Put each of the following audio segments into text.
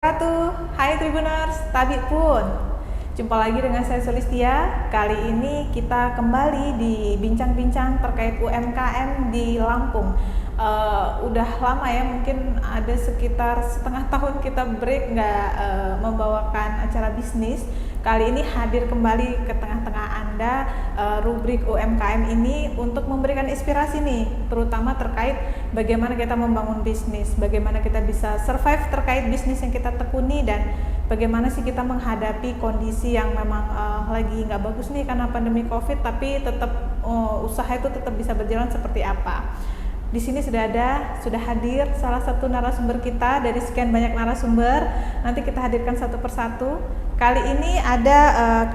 Hai Tribuners, Tabi pun. Jumpa lagi dengan saya Sulistia. Kali ini kita kembali di bincang-bincang terkait UMKM di Lampung. Udah lama ya, mungkin ada sekitar setengah tahun kita break nggak membawakan acara bisnis. Kali ini hadir kembali ke tengah-tengah Anda rubrik UMKM ini untuk memberikan inspirasi nih, terutama terkait bagaimana kita membangun bisnis, bagaimana kita bisa survive terkait bisnis yang kita tekuni, dan bagaimana sih kita menghadapi kondisi yang memang lagi nggak bagus nih karena pandemi COVID, tapi tetap usaha itu tetap bisa berjalan seperti apa. Di sini sudah hadir salah satu narasumber kita dari sekian banyak narasumber. Nanti kita hadirkan satu persatu. Kali ini ada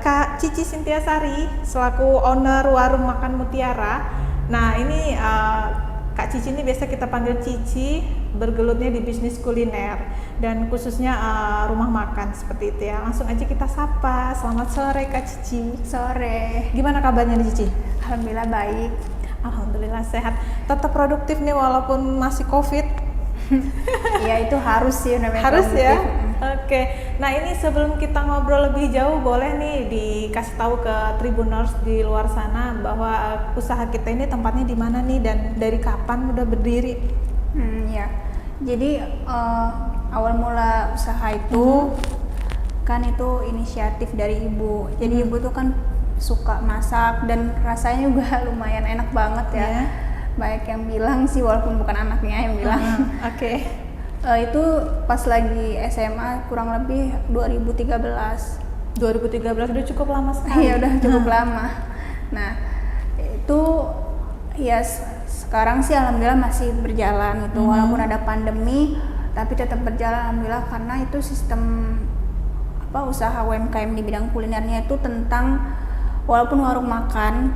Kak Cici Sintiasari selaku owner warung makan Mutiara. Nah ini Kak Cici ini biasa kita panggil Cici, bergelutnya di bisnis kuliner dan khususnya rumah makan seperti itu ya. Langsung aja kita sapa. Selamat sore Kak Cici. Sore. Gimana kabarnya nih Cici? Alhamdulillah baik. Alhamdulillah sehat. Tetap produktif nih walaupun masih COVID. Ya itu harus sih namanya. Harus produktif. ya. Oke. Nah ini sebelum kita ngobrol lebih jauh, boleh nih dikasih tahu ke Tribuners di luar sana bahwa usaha kita ini tempatnya di mana nih dan dari kapan udah berdiri? Ya. Jadi awal mula usaha itu kan itu inisiatif dari ibu. Jadi ibu tuh kan suka masak dan rasanya juga lumayan enak banget ya. Yeah. Banyak yang bilang sih, walaupun bukan anaknya yang bilang. Oke. Itu pas lagi SMA kurang lebih 2013. 2013 udah cukup lama sekali. Iya udah cukup lama. Nah itu ya sekarang sih alhamdulillah masih berjalan gitu. Walaupun ada pandemi tapi tetap berjalan alhamdulillah, karena itu sistem usaha UMKM di bidang kulinernya itu tentang, walaupun warung makan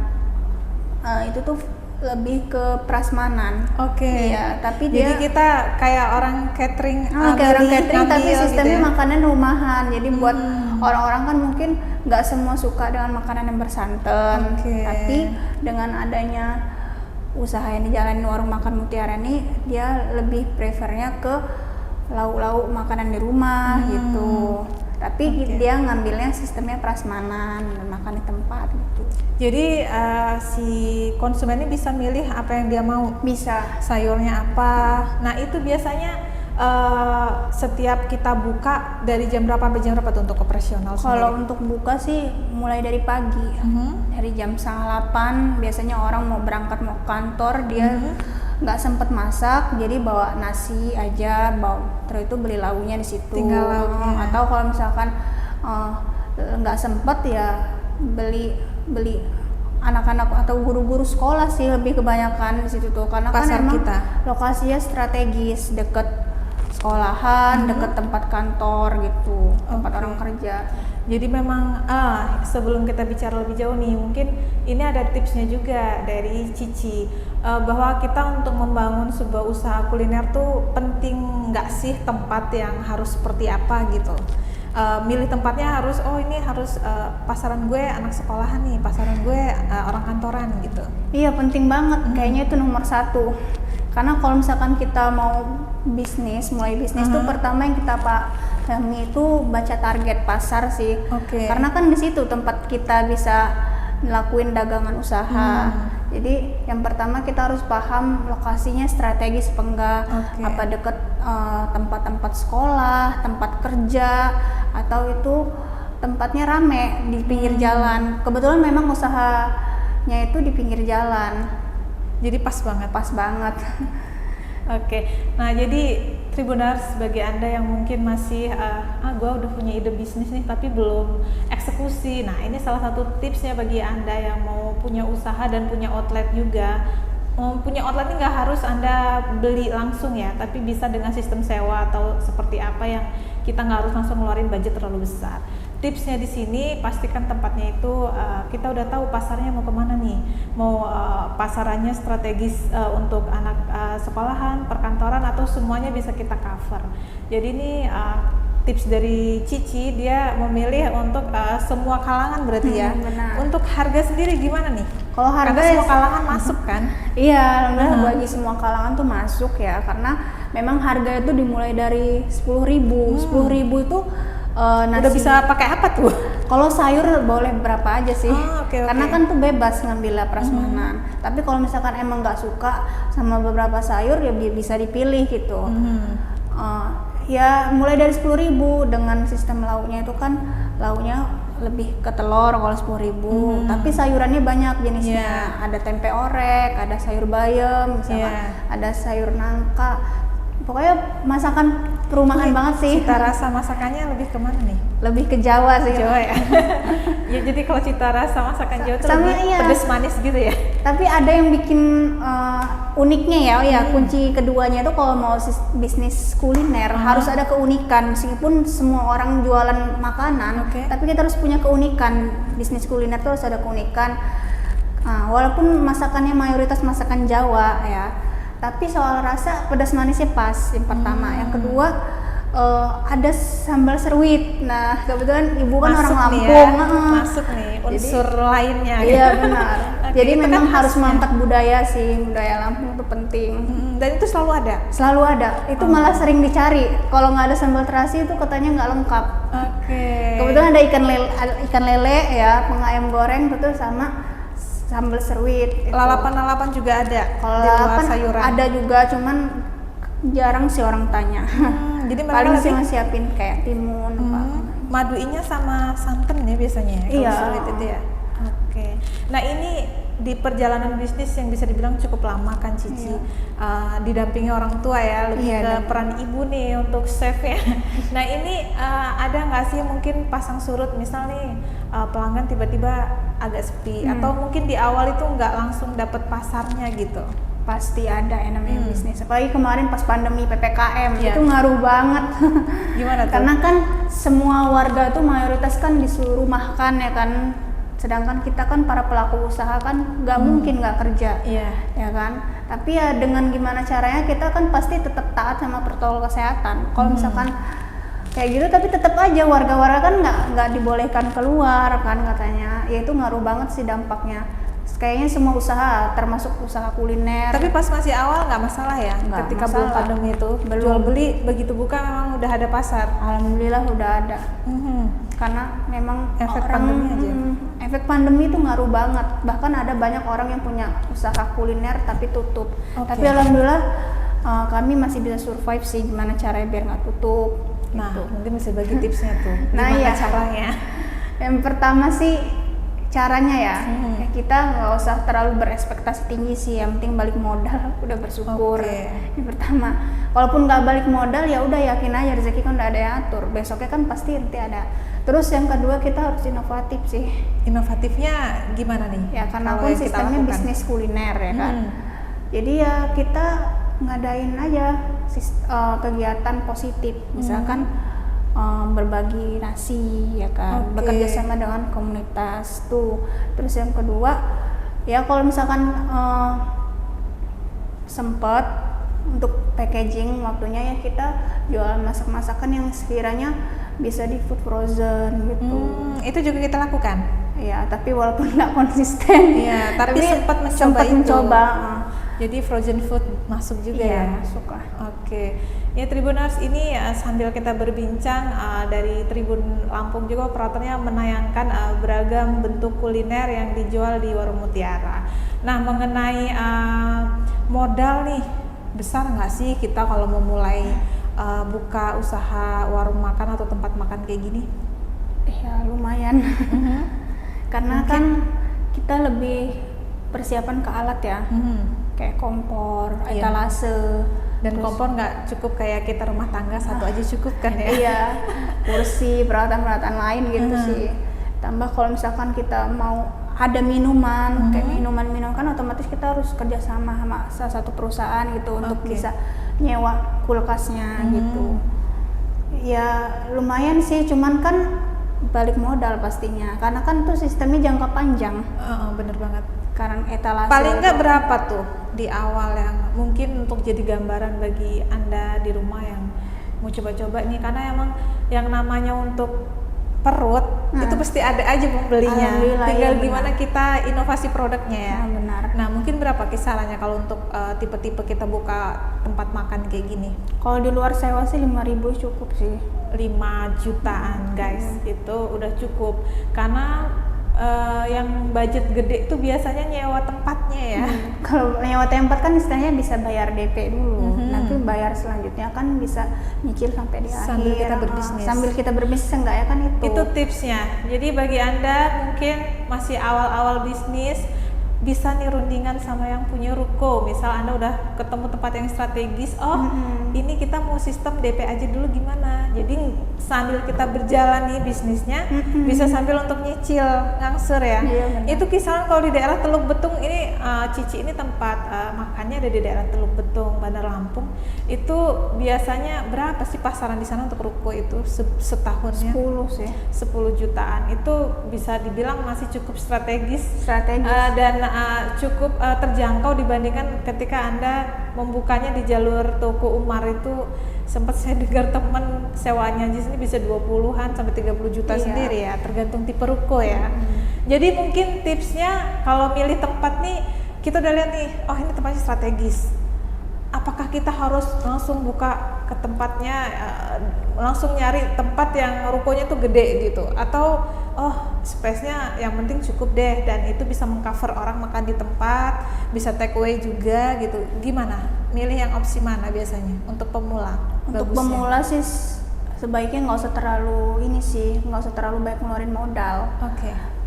itu tuh lebih ke prasmanan. Oke. Iya, tapi jadi kita kayak orang catering. Kayak orang catering tapi sistemnya gitu ya? Makanan rumahan. Jadi buat orang-orang kan mungkin nggak semua suka dengan makanan yang bersantan. Tapi dengan adanya usaha yang dijalanin warung makan Mutiara ini, dia lebih prefernya ke lauk-lauk makanan di rumah gitu. Tapi dia ngambilnya sistemnya prasmanan dan makan di tempat gitu. Jadi si konsumen ini bisa milih apa yang dia mau. Bisa. Sayurnya apa. Nah itu biasanya setiap kita buka dari jam berapa sampai jam berapa tuh untuk operasional? Kalau untuk buka sih mulai dari pagi. Dari jam 7:30 biasanya orang mau berangkat mau kantor, dia nggak sempet masak, jadi bawa nasi aja, terus itu beli lauknya di situ. Tinggal lauknya. Atau kalau misalkan nggak sempet ya beli anak-anak atau guru-guru sekolah sih lebih kebanyakan di situ tuh, karena pasar kan emang kita lokasinya strategis, deket sekolahan, deket tempat kantor gitu, tempat orang kerja. Jadi memang sebelum kita bicara lebih jauh nih, mungkin ini ada tipsnya juga dari Cici, bahwa kita untuk membangun sebuah usaha kuliner tuh penting nggak sih tempat yang harus seperti apa gitu. Milih tempatnya harus, ini harus pasaran gue anak sekolahan nih, pasaran gue orang kantoran gitu. Iya penting banget, kayaknya itu nomor 1. Karena kalau misalkan kita mau mulai bisnis tuh pertama yang kita pahami itu baca target pasar sih. Karena kan di situ tempat kita bisa ngelakuin dagangan usaha. Jadi yang pertama kita harus paham lokasinya strategis apa enggak, apa deket tempat-tempat sekolah, tempat kerja, atau itu tempatnya rame di pinggir jalan. Kebetulan memang usahanya itu di pinggir jalan. Jadi pas banget. Oke. Nah jadi Tribuners, bagi Anda yang mungkin masih gue udah punya ide bisnis nih tapi belum eksekusi. Nah ini salah satu tipsnya bagi Anda yang mau punya usaha dan punya outlet juga. Punya outlet ini nggak harus Anda beli langsung ya, tapi bisa dengan sistem sewa atau seperti apa yang kita nggak harus langsung ngeluarin budget terlalu besar. Tipsnya di sini pastikan tempatnya itu kita udah tahu pasarnya mau kemana nih, mau pasarannya strategis untuk anak sekolahan, perkantoran, atau semuanya bisa kita cover. Jadi ini tips dari Cici, dia memilih untuk semua kalangan berarti ya. Benar. Untuk harga sendiri gimana nih? Kalau harga karena semua kalangan masuk kan? Iya, alhamdulillah bagi semua kalangan tuh masuk ya, karena memang harga itu dimulai dari 10.000. 10.000 itu nasi. Udah bisa pakai apa tuh? Kalau sayur boleh berapa aja sih, karena kan tuh bebas ngambil prasmanan. Tapi kalau misalkan emang nggak suka sama beberapa sayur ya bisa dipilih gitu. Ya mulai dari 10.000 dengan sistem lauknya itu kan lauknya lebih ke telur kalau 10.000. Tapi sayurannya banyak jenisnya. Ada tempe orek, ada sayur bayam, misalkan ada sayur nangka. Pokoknya masakan perumahan banget sih. Cita rasa masakannya lebih kemana nih? Lebih ke Jawa sih. Jawa ya. Ya jadi kalau cita rasa masakan Jawa itu lebih pedes manis gitu ya. Tapi ada yang bikin uniknya ya. Kunci keduanya itu kalau mau bisnis kuliner harus ada keunikan. Meskipun semua orang jualan makanan, tapi kita harus punya keunikan. Bisnis kuliner itu harus ada keunikan. Walaupun masakannya mayoritas masakan Jawa ya. Tapi soal rasa pedas manisnya pas yang pertama. Yang kedua ada sambal seruit. Nah kebetulan ibu kan orang Lampung, masuk nih unsur lainnya. Iya benar. Jadi memang harus mengangkat budaya sih, budaya Lampung itu penting. Dan itu selalu ada. Selalu ada. Itu malah sering dicari. Kalau nggak ada sambal terasi itu katanya nggak lengkap. Kebetulan ada ikan lele ya, ayam goreng terus sama sambal seruit. Lalapan juga ada. Kalau lalapan sayuran ada juga, cuman jarang sih orang tanya. Jadi paling sih siapin kayak timun. Maduinya sama santan ya biasanya. Iya. Sulit itu ya. Nah ini di perjalanan bisnis yang bisa dibilang cukup lama kan Cici, didampingi orang tua ya, lebih ke peran ibu nih untuk chef ya. Nah ini ada nggak sih mungkin pasang surut, misal nih pelanggan tiba-tiba agak sepi, atau mungkin di awal itu nggak langsung dapat pasarnya gitu? Pasti ada yang namanya bisnis, apalagi kemarin pas pandemi PPKM itu ngaruh banget. Gimana tuh? Karena kan semua warga tuh mayoritas kan disuruh makan ya kan, sedangkan kita kan para pelaku usaha kan nggak mungkin nggak kerja, ya kan. Tapi ya dengan gimana caranya kita kan pasti tetap taat sama protokol kesehatan. Kalau misalkan kayak gitu, tapi tetap aja warga-warga kan nggak dibolehkan keluar kan katanya. Ya itu ngaruh banget sih dampaknya. Kayaknya semua usaha, termasuk usaha kuliner. Tapi pas masih awal nggak masalah ya, ketika belum pandemi itu, jual beli begitu buka memang udah ada pasar. Alhamdulillah udah ada. Karena memang efek pandemi aja. Efek pandemi itu ngaruh banget. Bahkan ada banyak orang yang punya usaha kuliner tapi tutup. Tapi alhamdulillah kami masih bisa survive sih. Gimana caranya biar nggak tutup? Nah, mungkin bisa bagi tipsnya tuh. Nah, gimana caranya? Yang pertama sih caranya ya, kita nggak usah terlalu berekspektasi tinggi sih, yang penting balik modal udah bersyukur. Yang pertama, walaupun nggak balik modal ya udah yakin aja rezeki kan udah ada yang atur, besoknya kan pasti nanti ada. Terus yang kedua kita harus inovatif sih. Inovatifnya gimana nih? Ya karena pun sistemnya bisnis kuliner ya kan. Jadi ya kita ngadain aja kegiatan positif, misalkan berbagi nasi ya kan, bekerja sama dengan komunitas tuh. Terus yang kedua ya kalau misalkan sempat untuk packaging waktunya ya kita jual masak-masakan yang sekiranya bisa di food frozen gitu. Itu juga kita lakukan. Ya tapi walaupun nggak konsisten. Iya, tapi sempat mencoba. Jadi frozen food masuk juga ya? Masuk lah. Ya Tribuners, ini sambil kita berbincang dari Tribun Lampung juga operatornya menayangkan beragam bentuk kuliner yang dijual di Warung Mutiara. Nah mengenai modal nih, besar nggak sih kita kalau mau mulai buka usaha warung makan atau tempat makan kayak gini? Ya lumayan. Karena kan kita lebih persiapan ke alat ya. Kayak kompor, etalase, dan kompor nggak cukup kayak kita rumah tangga satu aja cukup kan ya? Iya, kursi, peralatan-peralatan lain gitu sih. Tambah kalau misalkan kita mau ada minuman, kayak minuman kan otomatis kita harus kerjasama sama salah satu perusahaan gitu untuk bisa nyewa kulkasnya gitu. Ya lumayan sih, cuman kan balik modal pastinya, karena kan tuh sistemnya jangka panjang. Bener banget. Karena etalase paling nggak berapa tuh di awal yang mungkin untuk jadi gambaran bagi Anda di rumah yang mau coba-coba nih, karena emang yang namanya untuk perut, itu pasti ada aja pembelinya. Alhamdulillah, Tinggal iya, gimana kita inovasi produknya ya. Benar. Nah, mungkin berapa kisarannya kalau untuk tipe-tipe kita buka tempat makan kayak gini? Kalau di luar sewa sih 5.000 cukup sih. 5 jutaan guys, itu udah cukup. Karena yang budget gede itu biasanya nyewa tempatnya ya. Kalau nyewa tempat kan istilahnya bisa bayar DP dulu, nanti bayar selanjutnya kan bisa nyicil sampai di akhir. Sambil kita berbisnis. Sambil kita berbisnis enggak ya kan itu. Itu tipsnya. Jadi bagi Anda mungkin masih awal-awal bisnis, bisa nih rundingan sama yang punya ruko. Misal Anda udah ketemu tempat yang strategis, ini kita mau sistem DP aja dulu gimana. Jadi sambil kita berjalan nih bisnisnya, bisa sambil untuk nyicil, ngangsur ya. Iya, itu kisaran kalau di daerah Teluk Betung ini, Cici ini tempat makannya ada di daerah Teluk Betung, Bandar Lampung. Itu biasanya berapa sih pasaran di sana untuk ruko itu setahunnya? 10 sih. 10 jutaan. Itu bisa dibilang masih cukup strategis. Dan cukup terjangkau dibandingkan ketika Anda membukanya di jalur Toko Umar. Itu sempat saya dengar teman sewanya aja sini bisa 20-an sampai 30 juta sendiri ya, tergantung tipe ruko ya. Jadi mungkin tipsnya kalau milih tempat nih, kita udah lihat nih, oh ini tempatnya strategis. Apakah kita harus langsung buka ke tempatnya, langsung nyari tempat yang rukonya tuh gede gitu, atau space-nya yang penting cukup deh dan itu bisa mengcover orang makan di tempat, bisa take away juga gitu. Gimana? Milih yang opsi mana biasanya untuk pemula? Untuk pemula sih sebaiknya nggak usah terlalu nggak usah terlalu banyak ngeluarin modal.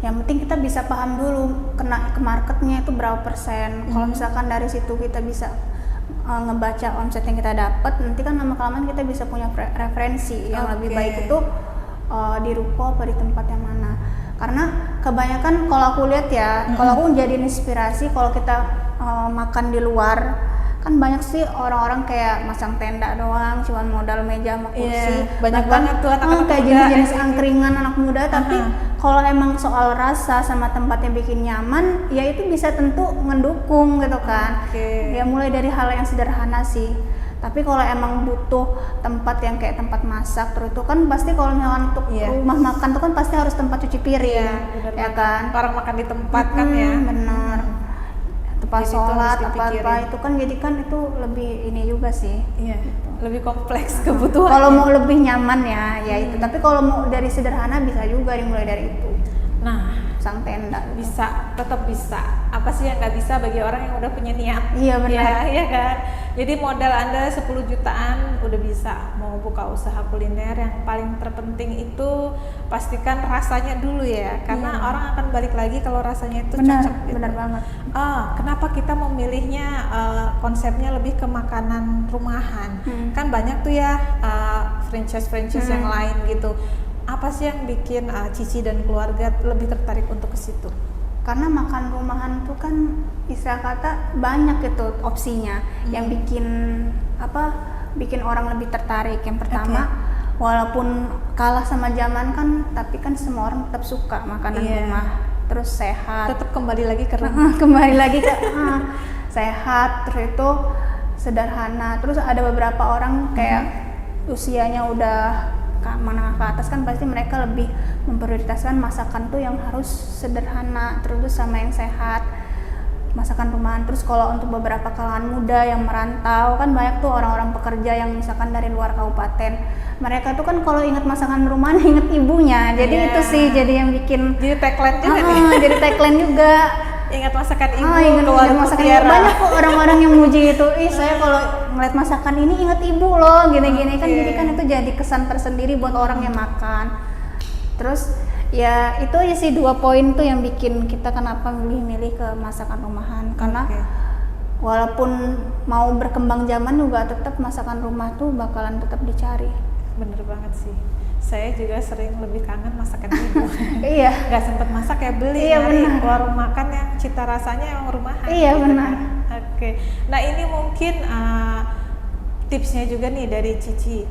Yang penting kita bisa paham dulu kena ke marketnya itu berapa persen. Kalau misalkan dari situ kita bisa ngebaca omset yang kita dapat, nanti kan lama-kelamaan kita bisa punya referensi yang lebih baik itu di ruko apa di tempat yang mana. Karena kebanyakan kalau aku lihat ya, kalau aku jadi inspirasi kalau kita makan di luar, kan banyak sih orang-orang kayak masang tenda doang, cuman modal meja sama kursi. Banyak banget tuh anak-anak kayak muda, jenis angkringan anak muda, tapi kalau emang soal rasa sama tempat yang bikin nyaman, ya itu bisa tentu mendukung gitu kan. Ya mulai dari hal yang sederhana sih. Tapi kalau emang butuh tempat yang kayak tempat masak, terus itu kan pasti kalau misalkan untuk rumah makan tuh kan pasti harus tempat cuci piring, ya kan. Orang makan di tempat kan ya. Bener. Tempat sholat apa-apa itu kan jadi kan itu lebih ini juga sih. Gitu. Lebih kompleks kebutuhan. Kalau mau lebih nyaman ya itu. Tapi kalau mau dari sederhana bisa juga dimulai dari itu. Nah, sang tenda bisa, tetap bisa. Apa sih yang nggak bisa bagi orang yang udah punya niat? Iya benar. Iya kan. Jadi modal Anda 10 jutaan udah bisa mau buka usaha kuliner. Yang paling terpenting itu pastikan rasanya dulu ya, karena orang akan balik lagi kalau rasanya itu cocok. Benar banget. Kenapa kita memilihnya konsepnya lebih ke makanan rumahan? Kan banyak tuh ya franchise yang lain gitu. Apa sih yang bikin Cici dan keluarga lebih tertarik untuk ke situ? Karena makan rumahan tuh kan istilah kata banyak itu opsinya yang bikin orang lebih tertarik. Yang pertama, walaupun kalah sama zaman kan, tapi kan semua orang tetap suka makanan rumah, terus sehat. Tetap kembali lagi ke rumah. Sehat, terus itu sederhana. Terus ada beberapa orang kayak usianya udah menengah ke atas kan pasti mereka lebih memprioritaskan masakan tuh yang harus sederhana, terus sama yang sehat, masakan rumahan. Terus kalau untuk beberapa kalangan muda yang merantau kan banyak tuh orang-orang pekerja yang misalkan dari luar kabupaten, mereka tuh kan kalau ingat masakan rumahan inget ibunya, jadi itu sih jadi yang bikin jadi tagline juga nih. Jadi tagline juga. Ingat masakan ibu, ingat masakan ibu. Banyak kok orang-orang yang muji itu. Saya kalau ngeliat masakan ini ingat ibu loh, gini-gini kan. Jadi kan itu jadi kesan tersendiri buat orang yang makan. Terus ya itu aja sih 2 poin tuh yang bikin kita kenapa milih-milih ke masakan rumahan. Karena walaupun mau berkembang zaman juga tetap masakan rumah tuh bakalan tetap dicari. Bener banget sih. Saya juga sering lebih kangen masakan ibu. Nggak sempet masak ya beli dari warung makan yang cita rasanya yang rumahan. Benar. Nah ini mungkin tipsnya juga nih dari Cici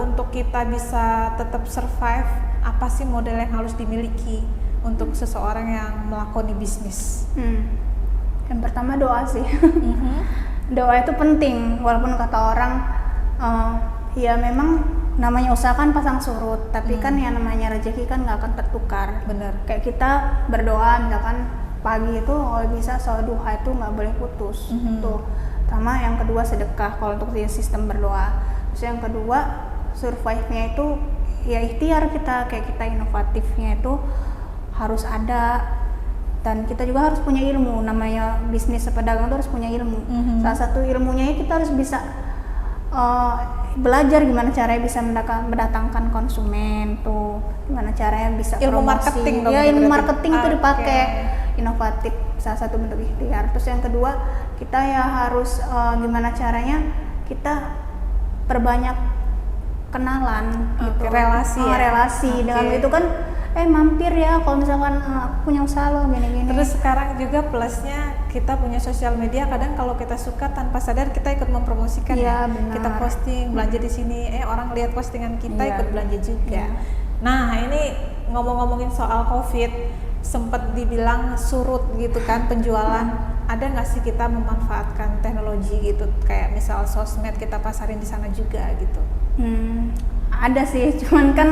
untuk kita bisa tetap survive. Apa sih model yang harus dimiliki untuk seseorang yang melakoni bisnis? Yang pertama doa sih. Doa itu penting, walaupun kata orang ya memang namanya usaha kan pasang surut, tapi kan yang namanya rezeki kan nggak akan tertukar. Bener. Kayak kita berdoa misalkan pagi itu kalau bisa sholat duha itu nggak boleh putus. Tuh. Sama yang kedua sedekah kalau untuk sistem berdoa. Terus yang kedua survive-nya itu ya ikhtiar kita, kayak kita inovatifnya itu harus ada, dan kita juga harus punya ilmu. Namanya bisnis pedagang itu harus punya ilmu. Salah satu ilmunya kita harus bisa belajar gimana caranya bisa mendatangkan konsumen tuh, gimana caranya bisa ilmu promosi. marketing dong, ya ilmu marketing itu dipakai, okay. Inovatif salah satu bentuk ikhtiar. Terus yang kedua kita ya harus gimana caranya kita perbanyak kenalan gitu, relasi ya? relasi dengan itu kan mampir ya kalau misalkan aku punya usaha lo gini-gini. Terus sekarang juga plusnya kita punya sosial media, kadang kalau kita suka tanpa sadar kita ikut mempromosikan ya. Kita posting belanja di sini, orang lihat postingan kita ikut belanja juga. Nah ini ngomongin soal COVID, sempat dibilang surut gitu kan penjualan. Ada nggak sih kita memanfaatkan teknologi gitu, kayak misal sosmed kita pasarin di sana juga gitu? Ada sih, cuman kan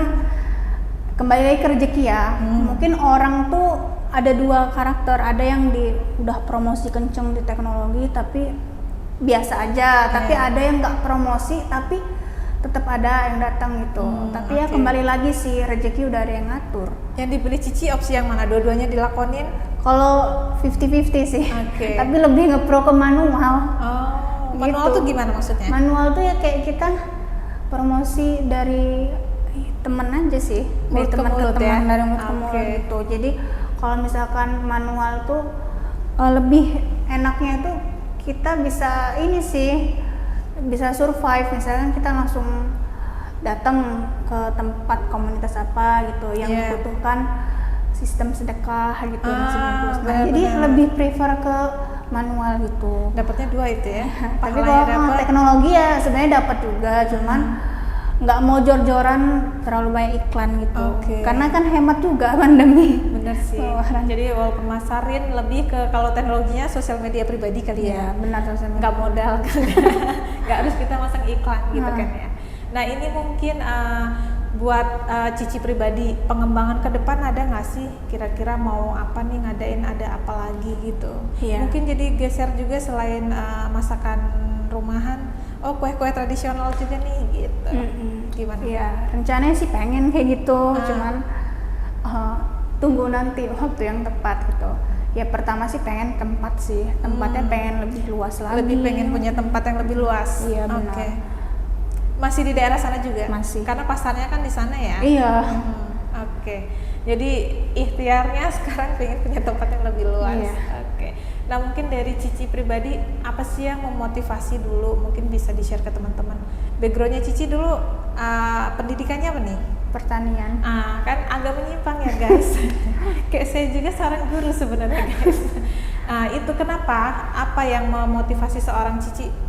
kembali lagi ke rezeki ya. Mungkin orang tuh ada dua karakter, ada yang udah promosi kenceng di teknologi tapi biasa aja, tapi ada yang nggak promosi tapi tetap ada yang datang gitu. Tapi ya kembali lagi sih rezeki udah ada yang ngatur. Yang dibeli Cici opsi yang mana? Dua-duanya dilakonin? Kalau 50-50 sih, tapi lebih ngepro ke manual. Manual tuh gimana maksudnya? Manual tuh ya kayak kita promosi dari temen aja sih, dari teman ke teman, dari mulut ke mulut gitu. Jadi kalau misalkan manual tuh lebih enaknya tuh kita bisa ini sih, bisa survive. Misalkan kita langsung datang ke tempat komunitas apa gitu yang membutuhkan sistem sedekah gitu, jadi lebih prefer ke manual gitu. Dapatnya dua itu ya. Tapi kalau teknologi ya sebenarnya dapat juga, cuman nggak mau jor-joran terlalu banyak iklan gitu. Karena kan hemat juga pandemi. Bener sih. Jadi walaupun masarin lebih ke kalau teknologinya sosial media pribadi kali ya. Benar, sosial media. Nggak modal kan. Nggak harus kita masang iklan gitu kan ya. Nah ini mungkin buat Cici pribadi, pengembangan ke depan ada nggak sih kira-kira mau apa nih, ngadain ada apa lagi gitu? Mungkin jadi geser juga selain masakan rumahan, kue-kue tradisional juga nih gitu. Gimana? Iya, rencananya sih pengen kayak gitu, cuman tunggu nanti waktu yang tepat gitu. Ya pertama sih pengen tempat sih, tempatnya pengen lebih luas lagi. Lebih pengen punya tempat yang lebih luas. Iya benar. Masih di daerah sana juga? Masih. Karena pasarnya kan di sana ya? Iya. Jadi ikhtiarnya sekarang pengen punya tempat yang lebih luas. Iya. Nah mungkin dari Cici pribadi, apa sih yang memotivasi dulu? Mungkin bisa di-share ke teman-teman. Backgroundnya Cici dulu, pendidikannya apa nih? Pertanian. Kan agak menyimpang ya guys. Kayak saya juga seorang guru sebenarnya guys. Itu kenapa? Apa yang memotivasi seorang Cici?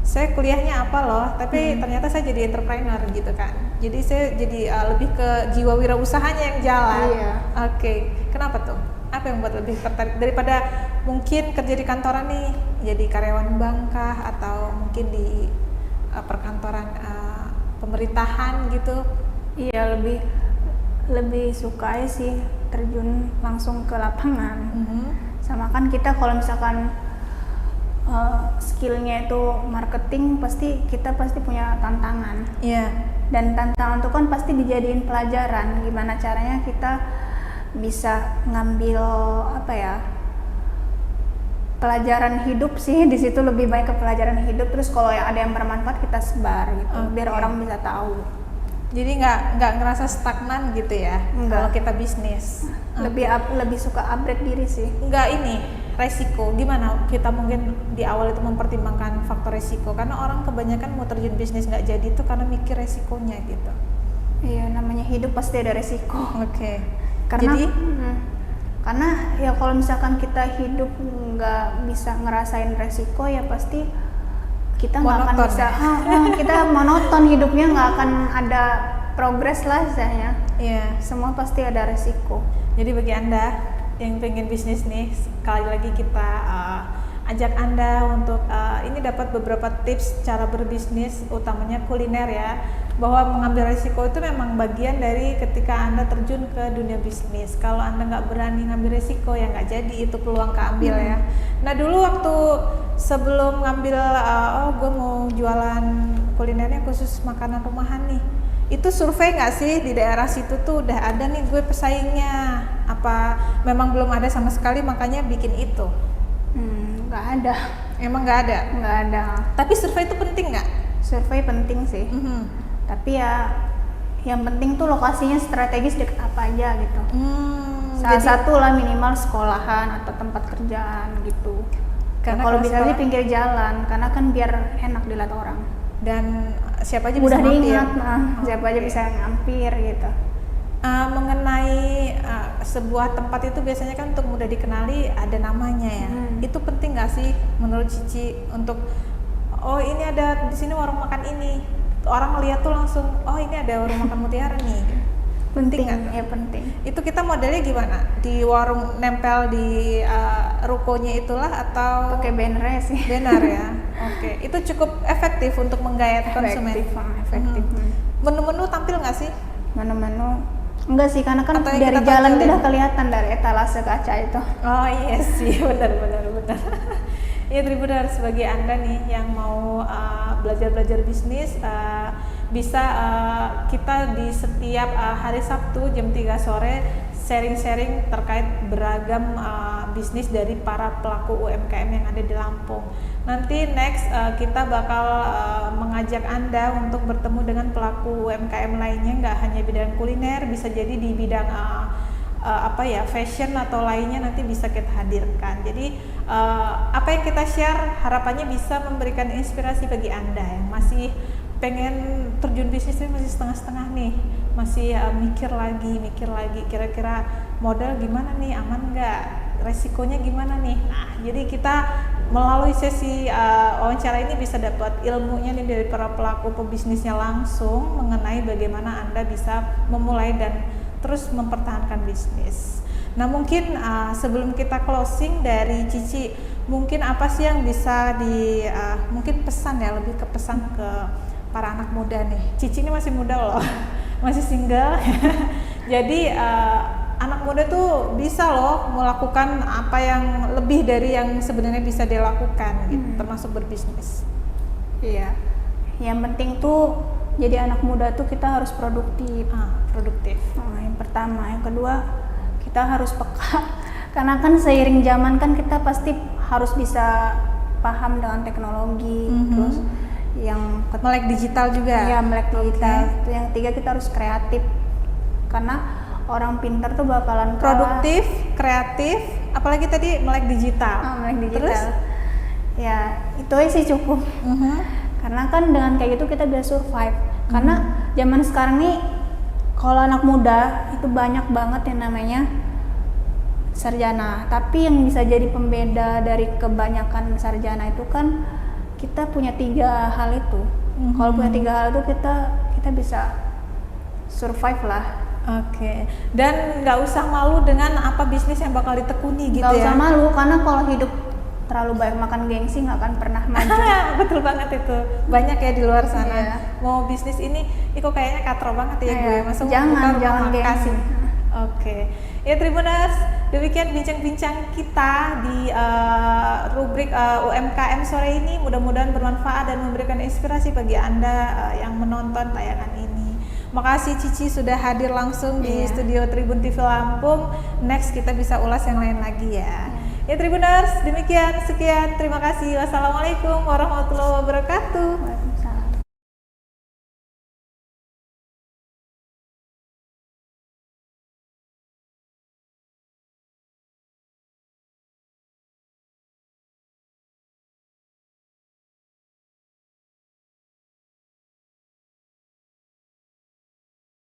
Saya kuliahnya apa loh, tapi ternyata saya jadi entrepreneur gitu kan. Jadi saya jadi lebih ke jiwa wirausahanya yang jalan. Kenapa tuh? Apa yang buat lebih tertarik daripada mungkin kerja di kantoran nih, jadi karyawan bank kah, atau mungkin di perkantoran pemerintahan gitu? Iya, lebih suka sih terjun langsung ke lapangan. Sama kan kita kalau misalkan skillnya itu marketing, kita pasti punya tantangan. Dan tantangan itu kan pasti dijadiin pelajaran gimana caranya kita bisa ngambil pelajaran hidup sih di situ, lebih banyak ke pelajaran hidup. Terus kalau ada yang bermanfaat kita sebar gitu, biar orang bisa tahu. Jadi nggak ngerasa stagnan gitu ya kalau kita bisnis. Lebih suka upgrade diri sih. Nggak ini resiko, gimana kita mungkin di awal itu mempertimbangkan faktor resiko, karena orang kebanyakan mau terjun bisnis nggak jadi itu karena mikir resikonya gitu. Iya, namanya hidup pasti ada resiko. Karena ya kalau misalkan kita hidup nggak bisa ngerasain resiko ya pasti kita nggak akan bisa kita monoton hidupnya, nggak akan ada progres lah istilahnya. Semua pasti ada resiko. Jadi bagi Anda yang pengen bisnis nih, sekali lagi kita ajak Anda untuk ini dapat beberapa tips cara berbisnis, utamanya kuliner ya. bahwa mengambil risiko itu memang bagian dari ketika Anda terjun ke dunia bisnis. Kalau Anda nggak berani ngambil risiko, ya nggak jadi itu peluang keambil ya. Nah dulu waktu sebelum ngambil, gue mau jualan kulinernya khusus makanan rumahan nih, itu survei nggak sih di daerah situ tuh udah ada nih gue pesaingnya, apa memang belum ada sama sekali makanya bikin itu? Nggak ada. Emang nggak ada? Nggak ada. Tapi survei itu penting nggak? Survei penting sih. Tapi ya yang penting tuh lokasinya strategis deket apa aja gitu. Salah satu lah minimal sekolahan atau tempat kerjaan gitu. Karena kalau bisa sih pinggir jalan, karena kan biar enak dilihat orang. Dan siapa aja mudah bisa diingat, siapa aja bisa ngampir gitu. Mengenai sebuah tempat itu biasanya kan untuk mudah dikenali ada namanya ya. Itu penting nggak sih menurut Cici untuk ini ada di sini warung makan ini, orang ngeliat tuh langsung ini ada warung makan Mutiara nih. Penting nggak? Ya penting. Itu kita modelnya gimana? Di warung nempel di rukonya itulah atau pakai banner sih? Banner ya. Oke, itu cukup efektif untuk menggayat konsumen. Efektif. Menu-menu tampil nggak sih? Menu-menu enggak sih, karena kan dari jalan udah kelihatan dari etalase kaca itu. Oh iya sih, benar. Ya Tribuners, bagi Anda nih yang mau belajar bisnis, bisa kita di setiap hari Sabtu jam 3 sore sharing-sharing terkait beragam bisnis dari para pelaku UMKM yang ada di Lampung. Nanti next kita bakal mengajak Anda untuk bertemu dengan pelaku UMKM lainnya, nggak hanya bidang kuliner, bisa jadi di bidang fashion atau lainnya nanti bisa kita hadirkan. Jadi apa yang kita share harapannya bisa memberikan inspirasi bagi Anda yang masih pengen terjun bisnis ini masih setengah-setengah nih, masih mikir lagi kira-kira modal gimana nih, aman nggak, resikonya gimana nih. Nah jadi kita melalui sesi wawancara ini bisa dapat ilmunya nih dari para pelaku pebisnisnya langsung mengenai bagaimana Anda bisa memulai dan terus mempertahankan bisnis. Nah mungkin sebelum kita closing dari Cici, mungkin apa sih yang bisa mungkin pesan ya, lebih ke pesan ke para anak muda nih. Cici ini masih muda loh, masih single. Jadi anak muda tuh bisa loh melakukan apa yang lebih dari yang sebenarnya bisa dilakukan gitu, termasuk berbisnis. Iya. Yang penting tuh jadi anak muda tuh kita harus produktif. Yang pertama, yang kedua kita harus peka. Karena kan seiring zaman kan kita pasti harus bisa paham dengan teknologi. Terus yang melek digital juga. Iya, melek digital. Yang ketiga kita harus kreatif. Karena orang pintar tuh bakalan produktif, kreatif, apalagi tadi melek digital. Melek digital. Terus? Ya, itu aja sih cukup. Karena kan dengan kayak gitu kita bisa survive. Karena zaman sekarang nih kalau anak muda itu banyak banget yang namanya sarjana. Tapi yang bisa jadi pembeda dari kebanyakan sarjana itu kan kita punya 3 hal itu. Kalau punya 3 hal itu kita bisa survive lah. Oke. Dan nggak usah malu dengan apa bisnis yang bakal ditekuni gitu ya. Nggak usah malu, karena kalau hidup terlalu banyak makan gengsi nggak akan pernah maju. Betul banget itu. Banyak ya di luar sana. Mau bisnis ini, kok kayaknya katro banget ya gue. Masuk jangan gengsi. Oke. Ya Tribuners, demikian bincang-bincang kita di rubrik UMKM sore ini. Mudah-mudahan bermanfaat dan memberikan inspirasi bagi Anda yang menonton tayangan ini. Makasih Cici sudah hadir langsung di studio Tribun TV Lampung. Next kita bisa ulas yang lain lagi ya. Ya Tribuners, demikian sekian. Terima kasih. Wassalamualaikum warahmatullahi wabarakatuh.